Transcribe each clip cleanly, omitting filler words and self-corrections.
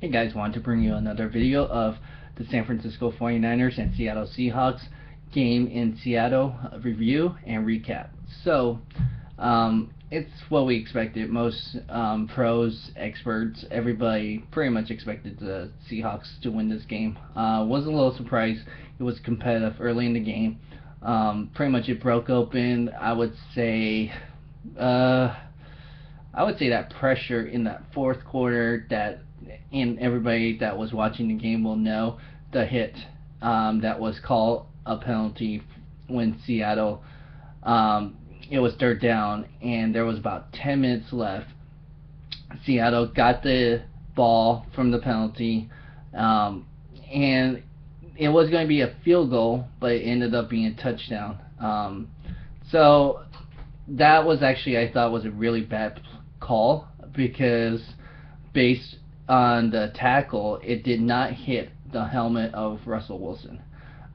Hey guys, wanted to bring you another video of the San Francisco 49ers and Seattle Seahawks game in Seattle review and recap. So, it's what we expected. Most pros, experts, everybody pretty much expected the Seahawks to win this game. Was a little surprised. It was competitive early in the game. Pretty much it broke open. I would say that pressure in that fourth quarter that, and everybody that was watching the game will know, the hit that was called a penalty when Seattle, it was third down and there was about 10 minutes left. Seattle got the ball from the penalty, and it was going to be a field goal, but it ended up being a touchdown. So that was actually, I thought, was a really bad call, because based on the tackle, it did not hit the helmet of Russell Wilson,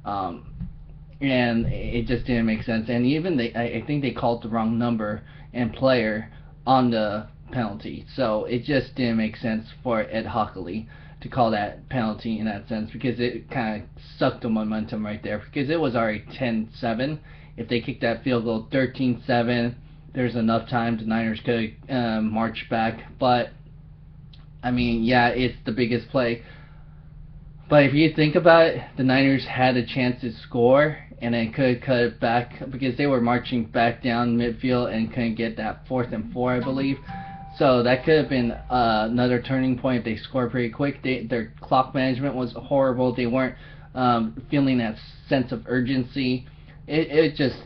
and it just didn't make sense. And even I think they called the wrong number and player on the penalty, so it just didn't make sense for Ed Hockley to call that penalty in that sense, because it kind of sucked the momentum right there, because it was already 10-7. If they kicked that field goal 13-7, there's enough time the Niners could march back. But I mean, yeah, it's the biggest play. But if you think about it, the Niners had a chance to score, and they could cut it back, because they were marching back down midfield and couldn't get that 4th and 4, I believe. So that could have been another turning point if they scored pretty quick. Their clock management was horrible. They weren't feeling that sense of urgency. It just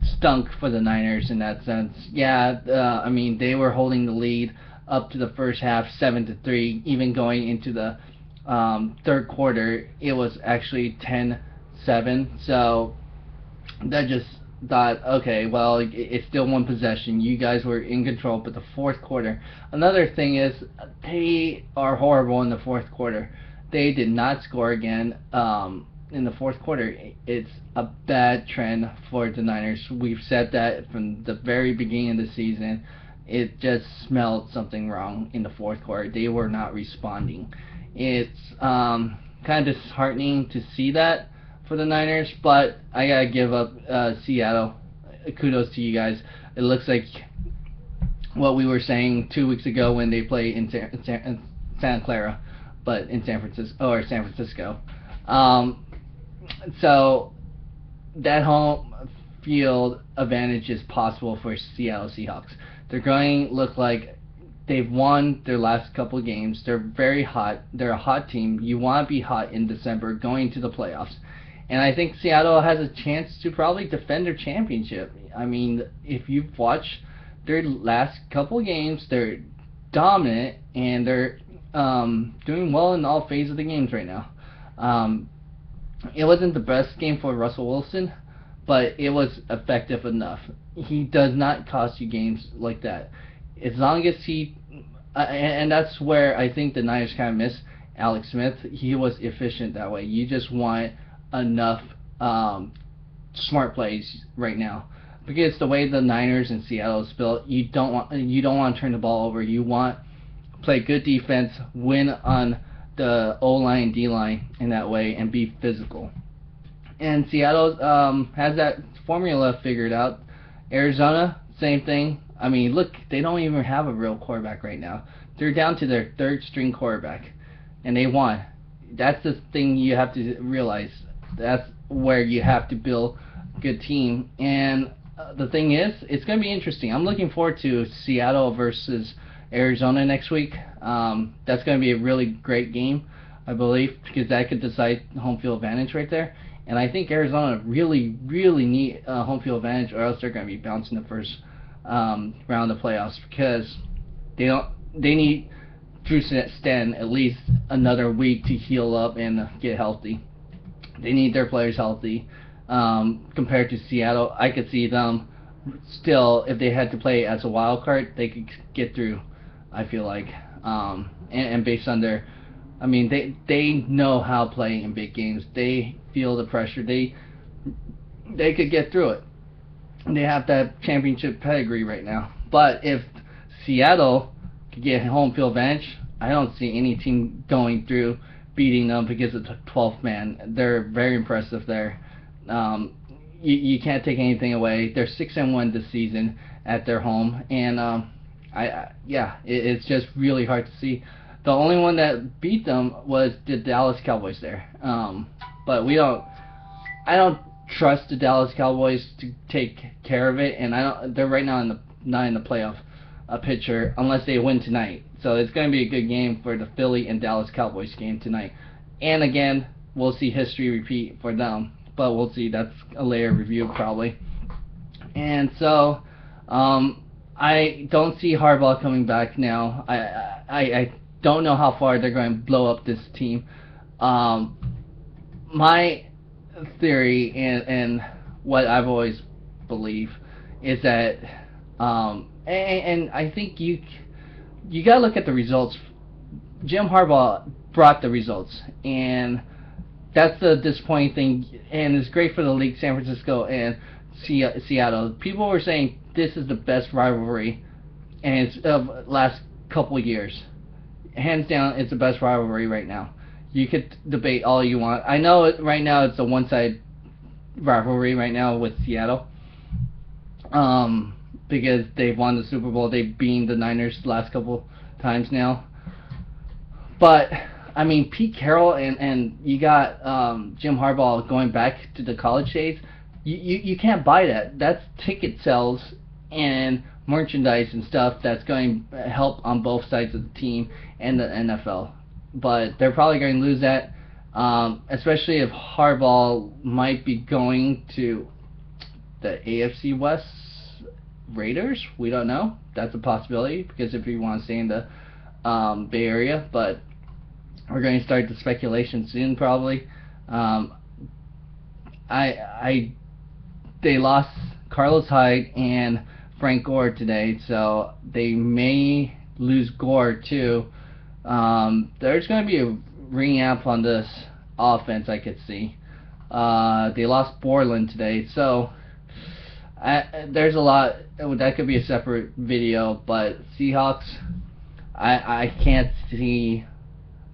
stunk for the Niners in that sense. Yeah, I mean, they were holding the lead up to the first half, 7-3. Even going into the third quarter, it was actually 10-7. So that just thought, okay, well, it's still one possession. You guys were in control, but the fourth quarter. Another thing is, they are horrible in the fourth quarter. They did not score again. In the fourth quarter, it's a bad trend for the Niners. We've said that from the very beginning of the season. It just smelled something wrong in the fourth quarter. They were not responding. It's kind of disheartening to see that for the Niners, but I gotta give up Seattle. Kudos to you guys. It looks like what we were saying 2 weeks ago when they played in Santa Clara, but in San Francisco. So that home field advantage is possible for Seattle Seahawks. They're going to look like they've won their last couple of games. They're very hot. They're a hot team. You want to be hot in December going to the playoffs. And I think Seattle has a chance to probably defend their championship. I mean, if you've watched their last couple of games, they're dominant, and they're doing well in all phases of the games right now. It wasn't the best game for Russell Wilson, but it was effective enough. He does not cost you games like that. As long as he, and that's where I think the Niners kind of miss Alex Smith. He was efficient that way. You just want enough smart plays right now, because the way the Niners and Seattle is built, you don't want to turn the ball over. You want to play good defense, win on the O-line, D-line in that way, and be physical. And Seattle has that formula figured out. Arizona, same thing. I mean, look, they don't even have a real quarterback right now. They're down to their third-string quarterback, and they won. That's the thing you have to realize. That's where you have to build a good team. And the thing is, it's going to be interesting. I'm looking forward to Seattle versus Arizona next week. That's going to be a really great game, I believe, because that could decide home field advantage right there. And I think Arizona really, really need home field advantage, or else they're going to be bouncing the first round of playoffs, because they need Drew Stanton at least another week to heal up and get healthy. They need their players healthy. Compared to Seattle, I could see them still, if they had to play as a wild card, they could get through, I feel like. And based on their, I mean, they know how to play in big games. They feel the pressure. They could get through it. They have that championship pedigree right now. But if Seattle could get home field advantage, I don't see any team going through beating them because it's a 12th man. They're very impressive there. Um, you can't take anything away. They're 6-1 this season at their home, and it's just really hard to see. The only one that beat them was the Dallas Cowboys there. But I don't trust the Dallas Cowboys to take care of it, and I don't. They're right now not in the playoff picture unless they win tonight. So it's going to be a good game for the Philly and Dallas Cowboys game tonight. And again, we'll see history repeat for them, but we'll see. That's a later review probably. And so, I don't see Harbaugh coming back now. I don't know how far they're going to blow up this team. My theory and what I've always believed is that, and I think you gotta look at the results. Jim Harbaugh brought the results, and that's the disappointing thing. And it's great for the league, San Francisco and Seattle. People were saying this is the best rivalry, and it's of last couple years. Hands down, it's the best rivalry right now. You could debate all you want. I know right now it's a one-side rivalry right now with Seattle, because they've won the Super Bowl. They've beaten the Niners the last couple times now. But I mean, Pete Carroll and you got Jim Harbaugh going back to the college days. You can't buy that. That's ticket sales and merchandise and stuff that's going to help on both sides of the team and the NFL. But they're probably going to lose that, especially if Harbaugh might be going to the AFC West Raiders. We don't know. That's a possibility because if you want to stay in the Bay Area, but we're going to start the speculation soon probably. They lost Carlos Hyde and Frank Gore today, so they may lose Gore too. There's going to be a re-amp on this offense, I could see. They lost Borland today, so there's a lot. That could be a separate video, but Seahawks, I can't see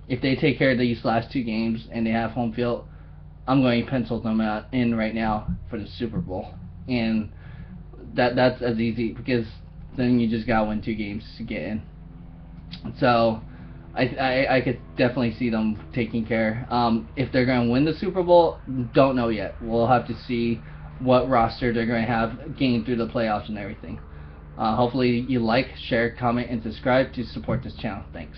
if they take care of these last two games and they have home field. I'm going to pencil them in right now for the Super Bowl, and that's as easy because then you just gotta win two games to get in. So I could definitely see them taking care. If they're going to win the Super Bowl, don't know yet. We'll have to see what roster they're going to have getting through the playoffs and everything. Hopefully you like, share, comment, and subscribe to support this channel. Thanks.